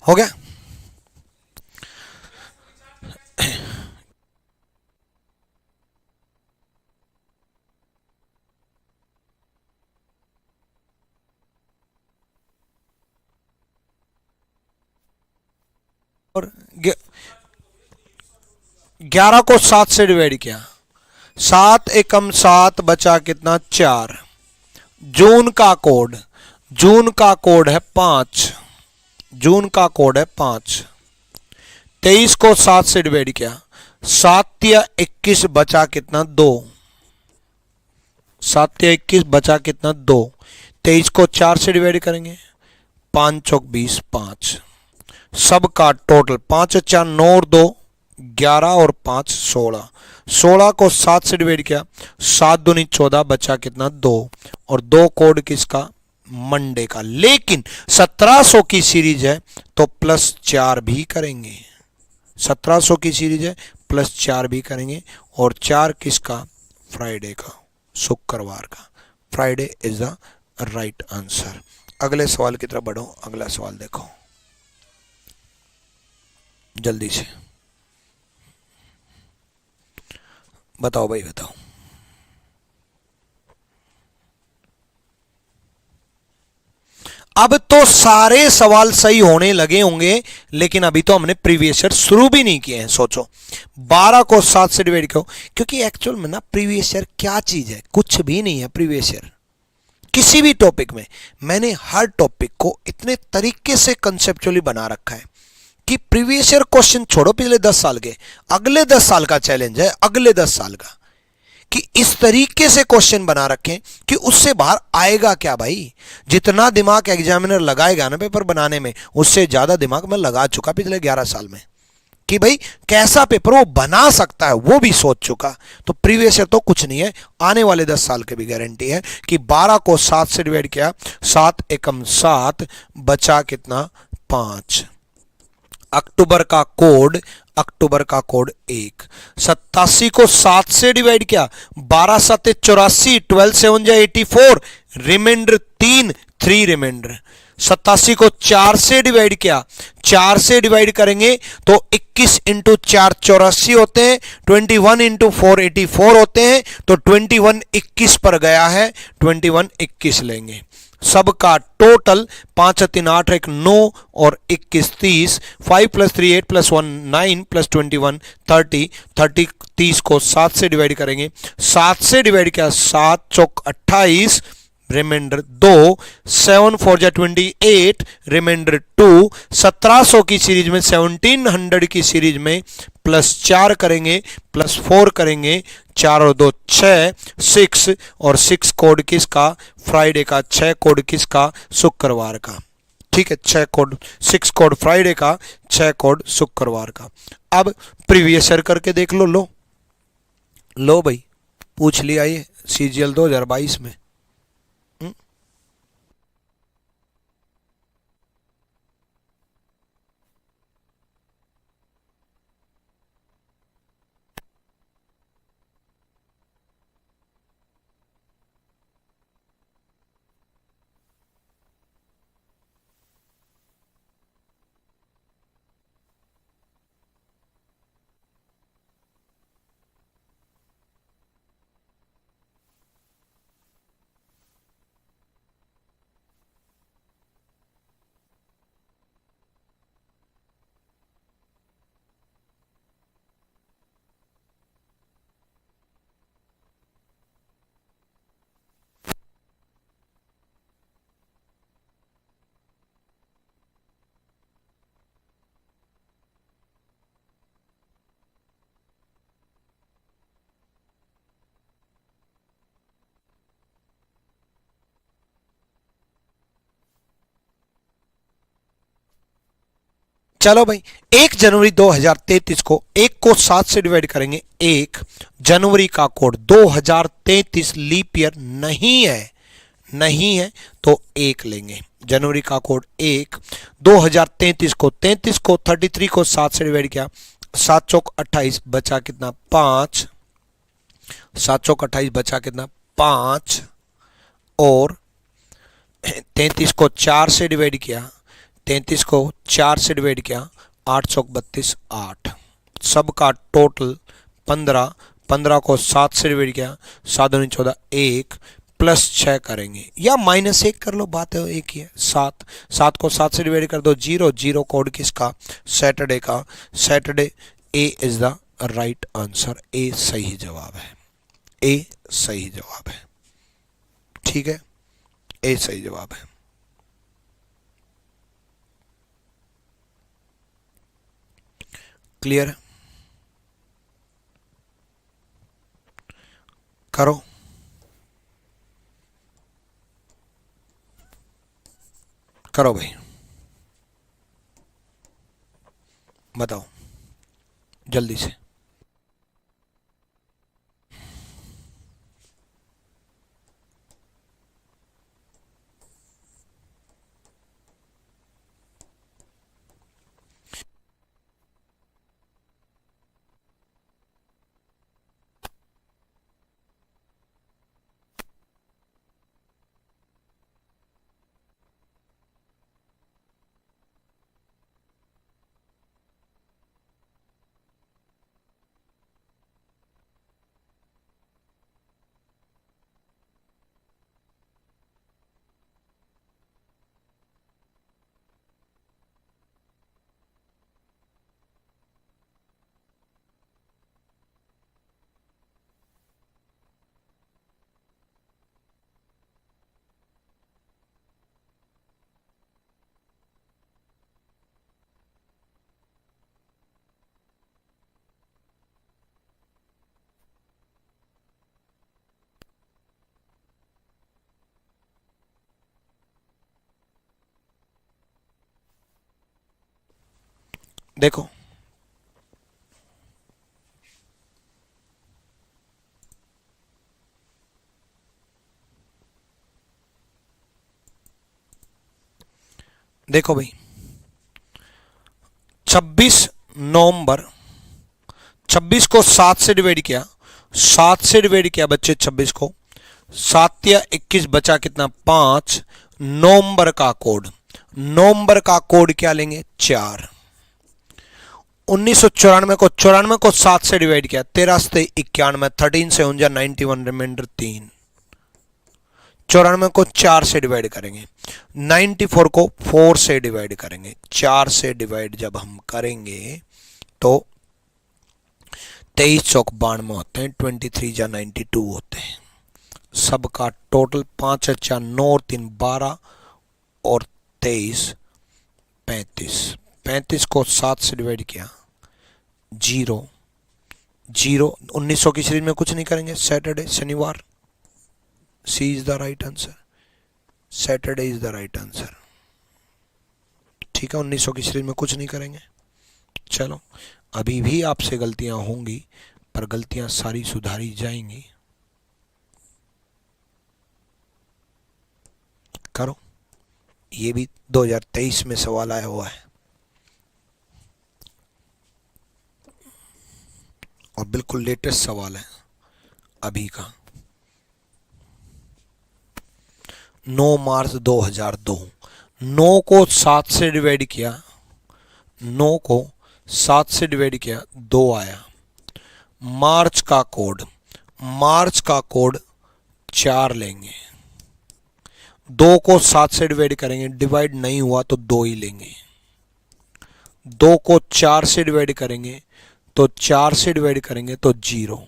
हो गया। और 11 को 7 से डिवाइड किया, 7 एकम 7 बचा कितना 4। जून का कोड, जून का कोड है 5, जून का कोड है 5। 23 को 7 से डिवाइड किया, 7 या 21 बचा कितना 2, 7 या 21 बचा कितना 2। 23 को 4 से डिवाइड करेंगे, 5 चौक 20, 5। सबका टोटल 5 4 9 और 2 11 और 5 16। 16 को 7 से डिवाइड किया, 7 दूनी 14 बचा कितना 2। और 2 कोड किसका, मंडे का। लेकिन 1700 की सीरीज है तो +4 भी करेंगे, 1700 की सीरीज है +4 भी करेंगे। और 4 किसका, फ्राइडे का, शुक्रवार का। Friday is the right answer. अगले सवाल की तरफ बढ़ो। अगला सवाल देखो जल्दी से, बताओ भाई बताओ। अब तो सारे सवाल सही होने लगे होंगे, लेकिन अभी तो हमने प्रीवियस ईयर शुरू भी नहीं किए हैं। सोचो 12 को 7 से डिवाइड करो, क्योंकि एक्चुअल में ना प्रीवियस ईयर क्या चीज है, कुछ भी नहीं है प्रीवियस ईयर। किसी भी टॉपिक में मैंने हर टॉपिक को इतने तरीके से कंसेप्चुअली बना रखा है कि प्रीवियस ईयर क्वेश्चन छोड़ो पिछले 10 साल के, अगले 10 साल का चैलेंज है, अगले 10 साल का, कि इस तरीके से क्वेश्चन बना रखें कि उससे बाहर आएगा क्या भाई। जितना दिमाग एग्जामिनर लगाएगा ना पेपर बनाने में, उससे ज्यादा दिमाग मैं लगा चुका पिछले 11 साल में, कि भाई कैसा पेपर वो बना सकता है वो भी सोच चुका। तो प्रीवियस ईयर तो कुछ नहीं है, आने वाले 10 साल की भी गारंटी है कि 12 को 7 से डिवाइड किया, 7 एकम 7 बचा कितना 5। अक्टूबर का कोड, अक्टूबर का कोड 1। 87 को 7 से डिवाइड किया, 12 7 84, 12 7 जा 84, रिमाइंडर 3 रिमाइंडर। 87 को 4 से डिवाइड किया, 4 से डिवाइड करेंगे तो 21 इंटू 4 84 होते हैं, 21 इंटू 4 84 होते हैं। तो 21 21 पर गया है, 21 21 लेंगे। सबका टोटल 5 3 8 1 9 और 21 30, 5 + 3 8 + 1 9 + 21 30। 30 को 7 से डिवाइड करेंगे, 7 से डिवाइड किया, 7 चौक 28, रिमाइंडर 2, 7 4 जा 28, रिमाइंडर 2। 1700 की सीरीज में, 1700 की सीरीज में +4 करेंगे, +4 करेंगे, 4 और 2 6, 6 और 6 कोड किसका, फ्राइडे का। 6 कोड किसका, शुक्रवार का। ठीक है, 6 कोड, 6 कोड फ्राइडे का, 6 कोड शुक्रवार का। अब प्रीवियस ईयर करके देख लो। लो भाई, पूछ लिया ये CGL 2022 में। चलो भाई, 1 जनवरी 2033 को 1 को 7 से डिवाइड करेंगे, 1 जनवरी का कोड 2033 लीप ईयर नहीं है, नहीं है तो 1 लेंगे। जनवरी का कोड 1, 2033 को 33 को 7 से डिवाइड किया, 7 चौक 28 बचा कितना 5, 7 चौक 28 बचा कितना 5। और 33 को 4 से डिवाइड किया, 33 को 4 से डिवाइड किया, 8 चौक 32, 8। सबका टोटल 15, 15 को 7 से डिवाइड किया, 7 दूनी 14, 1 प्लस 6 करेंगे या -1 कर लो, बात है एक ही है। 7, 7 को 7 से डिवाइड कर दो, 0, 0 कोड किसका, सैटरडे का। Saturday A is the right answer, A सही जवाब है, ए सही जवाब है। ठीक है, ए सही जवाब है। क्लियर है? करो। करो भाई, बताओ जल्दी से। देखो देखो भाई, 26 नवंबर, 26 को 7 से डिवाइड किया, 7 से डिवाइड किया बच्चे 26 को, 7 या 21 बचा कितना, 5। नवंबर का कोड, नवंबर का कोड क्या लेंगे, 4। 1994 को 94 को 7 से डिवाइड किया, 13 से 91, 13 से 91, रिमाइंडर 3। 94 को 4 से डिवाइड करेंगे, 94 को 4 से डिवाइड करेंगे। 4 से डिवाइड जब हम करेंगे तो 23 चौक 92 होते हैं, 23 जा 92 होते हैं। सबका टोटल 5 अच्छा 9 और 3 12 और 23 35। 35 को 7 से डिवाइड किया, 0 0। 1900 की सीरीज में कुछ नहीं करेंगे, सैटरडे शनिवार, C is the right answer, Saturday is the right answer. ठीक है, 1900 की सीरीज में कुछ नहीं करेंगे। चलो, अभी भी आपसे गलतियां होंगी पर गलतियां सारी सुधारी जाएंगी। करो, ये भी 2023 में सवाल आया हुआ है और बिल्कुल लेटेस्ट सवाल है अभी का। 9 मार्च 2002, 9 को 7 से डिवाइड किया, 9 को 7 से डिवाइड किया, 2 आया। मार्च का कोड, मार्च का कोड 4 लेंगे। 2 को 7 से डिवाइड करेंगे, डिवाइड नहीं हुआ तो 2 ही लेंगे। 2 को 4 से डिवाइड करेंगे तो 4 से डिवाइड करेंगे तो 0।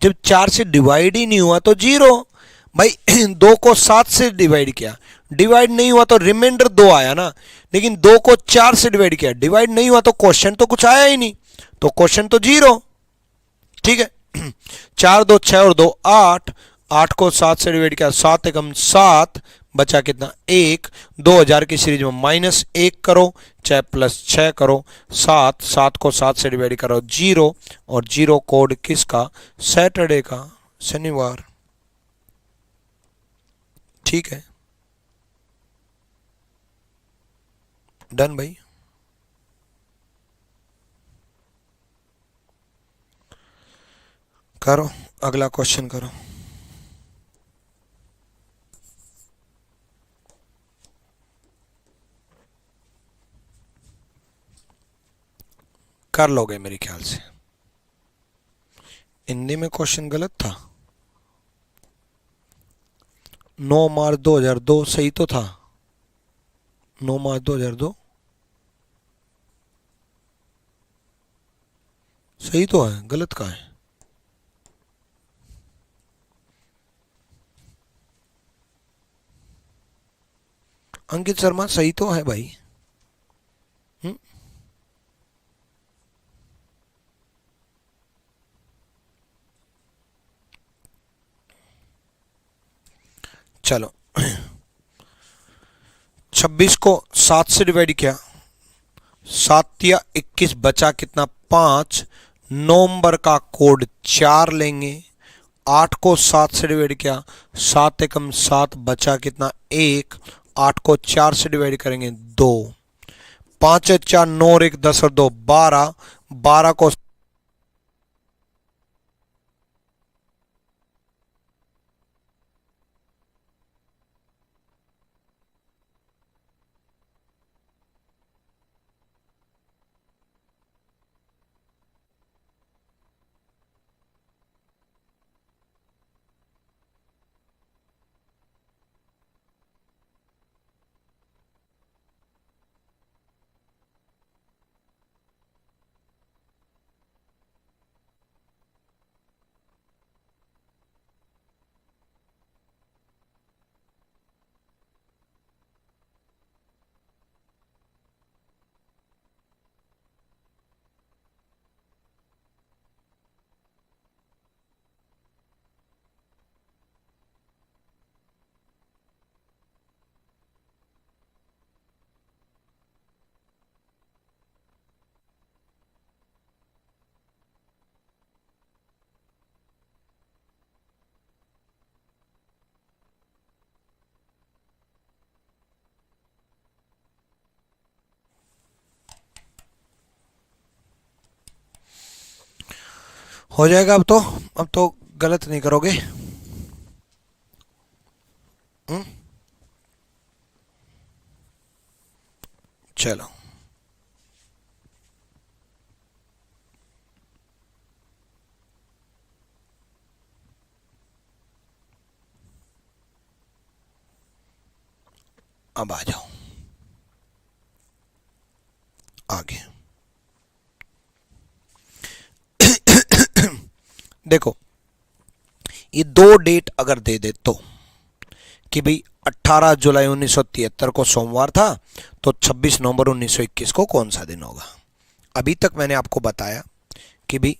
जब 4 से डिवाइड ही नहीं हुआ तो 0 भाई। 2 को 7 से डिवाइड किया, डिवाइड नहीं हुआ तो रिमाइंडर 2 आया ना, लेकिन 2 को 4 से डिवाइड किया, डिवाइड नहीं हुआ तो क्वेश्चन तो कुछ आया ही नहीं, तो क्वेश्चन तो 0। ठीक है, 4 2 6 और 2 8, 8 को 7 से डिवाइड किया, 7 एकम 7, बचा कितना, 1। 2000 की सीरीज में -1 करो चाहे +6 करो, 7 7 को 7 से डिवाइड करो, 0 और 0 कोड किसका, सैटरडे का, शनिवार। ठीक है, डन भाई। करो, अगला क्वेश्चन करो। कर लोगे मेरे ख्याल से। हिंदी में क्वेश्चन गलत था। 9 मार्च 2002 सही तो था। 9 मार्च 2002 सही तो है, गलत कहाँ है? अंकित शर्मा सही तो है भाई। चलो 26 को 7 से डिवाइड किया, 7 या 21 बचा कितना 5। नवंबर का कोड 4 लेंगे। 8 को 7 से डिवाइड किया, 7 एकम 7 बचा कितना 1। 8 को 4 से डिवाइड करेंगे 2। 5 4 9 और 1 10 और 2 12। 12 को हो जाएगा। अब तो गलत नहीं करोगे। चलो अब आ जाओ आगे। देखो ये दो डेट अगर दे दे तो कि भाई 18 जुलाई 1973 को सोमवार था, तो 26 नवंबर 1921 को कौन सा दिन होगा। अभी तक मैंने आपको बताया कि भाई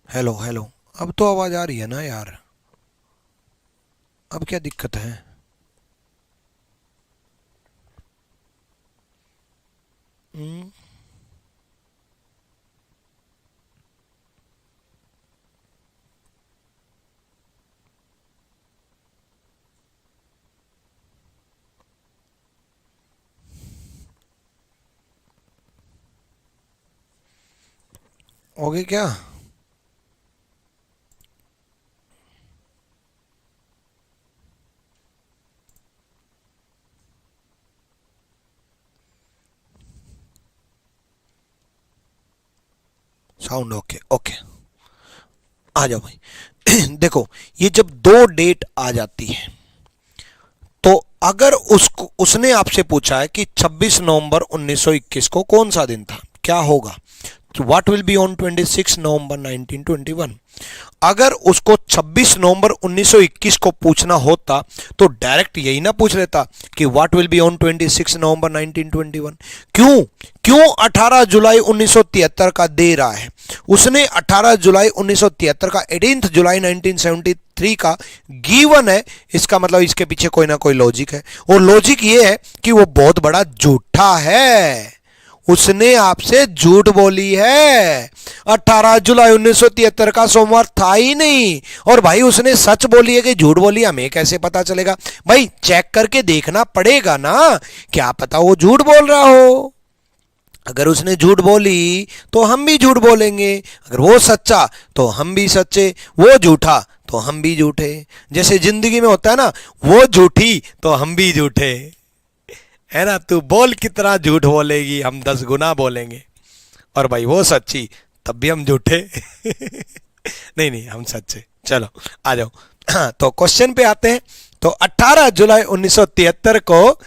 हेलो हेलो, अब तो आवाज आ रही है ना यार, अब क्या दिक्कत है? हो गई क्या? साउंड ओके ओके, आ जाओ भाई। देखो ये जब दो डेट आ जाती है तो अगर उसने आपसे पूछा है कि 26 नवंबर 1921 को कौन सा दिन था, क्या होगा? व्हाट विल बी ऑन 26 नवंबर 1921। अगर उसको 26 नवंबर 1921 को पूछना होता तो डायरेक्ट यही ना पूछ लेता कि व्हाट विल बी ऑन 26 नवंबर 1921। क्यों क्यों 18 जुलाई 1973 का दे रहा है? उसने 18 जुलाई 1973 का 18 जुलाई 1973 का गिवन है, इसका मतलब इसके पीछे कोई ना कोई लॉजिक है, और लॉजिक ये है कि वो बहुत बड़ा झूठा है। उसने आपसे झूठ बोली है। 18 जुलाई 1973 का सोमवार था ही नहीं, और भाई उसने सच बोली है कि झूठ बोली, हमें कैसे पता चलेगा? भाई चेक करके देखना पड़ेगा ना, क्या पता वो झूठ बोल रहा हो। अगर उसने झूठ बोली तो हम भी झूठ बोलेंगे, अगर वो सच्चा तो हम भी सच्चे, वो झूठा तो हम भी झूठे। जैसे जिंदगी में होता है ना, वो झूठी तो हम भी झूठे, है ना। तू बोल कितना झूठ बोलेगी, हम 10 गुना बोलेंगे। और भाई वो सच्ची, तब भी हम झूठे। नहीं नहीं, हम सच्चे। चलो आ जाओ। तो क्वेश्चन पे आते हैं। तो 18 जुलाई 1973 को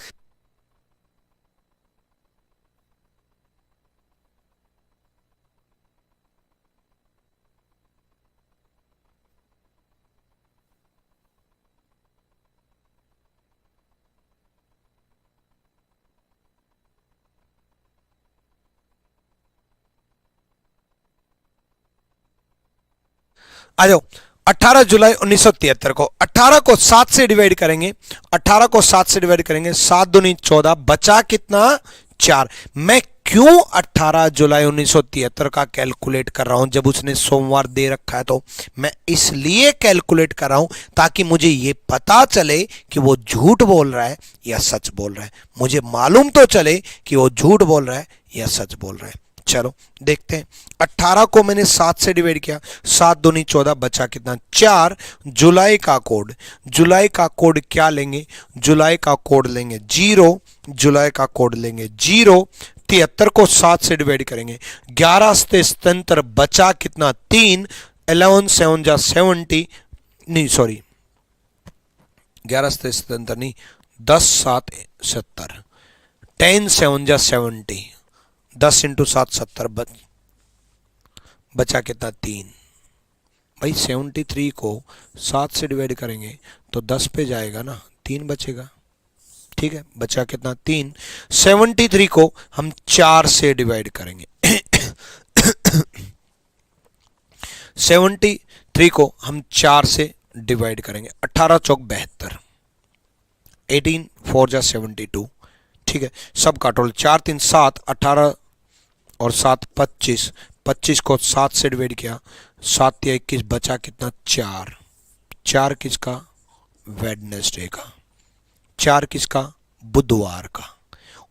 आ जाओ। 18 जुलाई 1973 को 18 को 7 से डिवाइड करेंगे। 18 को 7 से डिवाइड करेंगे, 7 दूनी 14, बचा कितना 4। मैं क्यों 18 जुलाई 1973 का कैलकुलेट कर रहा हूं जब उसने सोमवार दे रखा है? तो मैं इसलिए कैलकुलेट कर रहा हूं ताकि मुझे यह पता चले कि वो झूठ बोल रहा है या सच बोल रहा है। मुझे मालूम तो चले कि वो झूठ बोल रहा है या सच बोल रहा है। चलो देखते हैं। 18 को मैंने 7 से डिवाइड किया, 7 दूनी 14, बचा कितना 4। जुलाई का कोड, जुलाई का कोड क्या लेंगे? जुलाई का कोड लेंगे 0, जुलाई का कोड लेंगे 0। 73 को 7 से डिवाइड करेंगे, 11 से सतंतर, बचा कितना 3। 11 7 जा 70, नहीं सॉरी 11 से सतंतर नहीं, 10 7 70, 10 7 जा 70, 10 इंटू 7 70, बचा कितना 3। भाई 73 को 7 से डिवाइड करेंगे तो 10 पे जाएगा ना, 3 बचेगा। ठीक है, बचा कितना 3। 73 को हम 4 से डिवाइड करेंगे। 73 को हम 4 से डिवाइड करेंगे, 18 चौक 72, 18 4 जा 72। ठीक है, सब का टोटल 4 3 7, 18 और 7 25, 25 को 7 से डिवाइड किया, 7 या 21, बचा कितना 4। 4 किसका? वेडनेसडे का। 4 किसका? बुधवार का।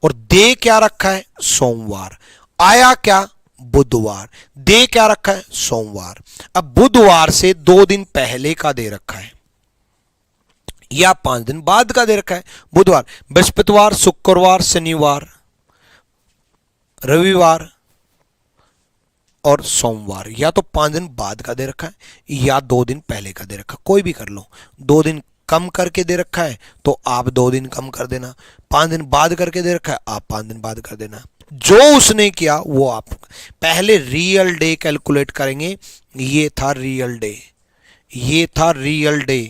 और दे क्या रखा है? सोमवार। आया क्या? बुधवार। दे क्या रखा है? सोमवार। अब बुधवार से 2 दिन पहले का दे रखा है या 5 दिन बाद का दे रखा है। बुधवार, बृहस्पतिवार, शुक्रवार, शनिवार, रविवार और सोमवार। या तो 5 दिन बाद का दे रखा है या 2 दिन पहले का दे रखा है, कोई भी कर लो। 2 दिन कम करके दे रखा है तो आप 2 दिन कम कर देना, 5 दिन बाद करके दे रखा है आप 5 दिन बाद कर देना। जो उसने किया वो आप पहले रियल डे कैलकुलेट करेंगे। ये था रियल डे, ये था रियल डे।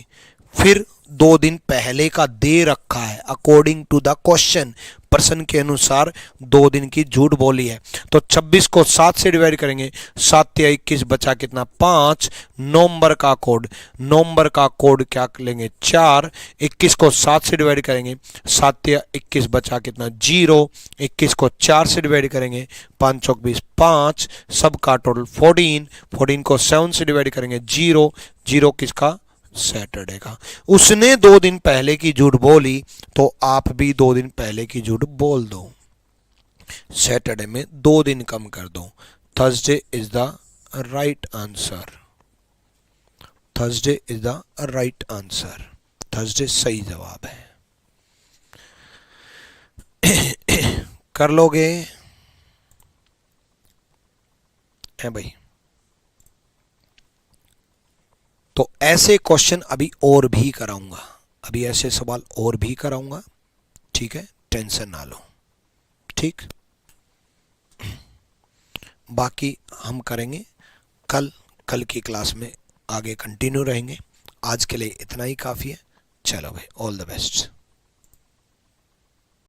फिर 2 दिन पहले का दे रखा है अकॉर्डिंग टू द क्वेश्चन, प्रश्न के अनुसार 2 दिन की झूठ बोली है। तो 26 को 7 से डिवाइड करेंगे, 7 या 21, बचा कितना 5। नवंबर का कोड, नवंबर का कोड क्या लेंगे 4। 21 को 7 से डिवाइड करेंगे, 7 या 21, बचा कितना 0। 21 को 4 से डिवाइड करेंगे, 5 चौक 20, 5, सब का टोटल 14। 14 को 7 से डिवाइड करेंगे 0, 0 किसका? सैटरडे का। उसने 2 दिन पहले की झूठ बोली तो आप भी 2 दिन पहले की झूठ बोल दो। सैटरडे में 2 दिन कम कर दो। Thursday is the right answer. Thursday is the right answer. Thursday सही जवाब है। कर लोगे? है भाई। तो ऐसे क्वेश्चन अभी और भी कराऊंगा, अभी ऐसे सवाल और भी कराऊंगा। ठीक है, टेंशन ना लो। ठीक, बाकी हम करेंगे कल, कल की क्लास में आगे कंटिन्यू रहेंगे। आज के लिए इतना ही काफ़ी है। चलो भाई, ऑल द बेस्ट।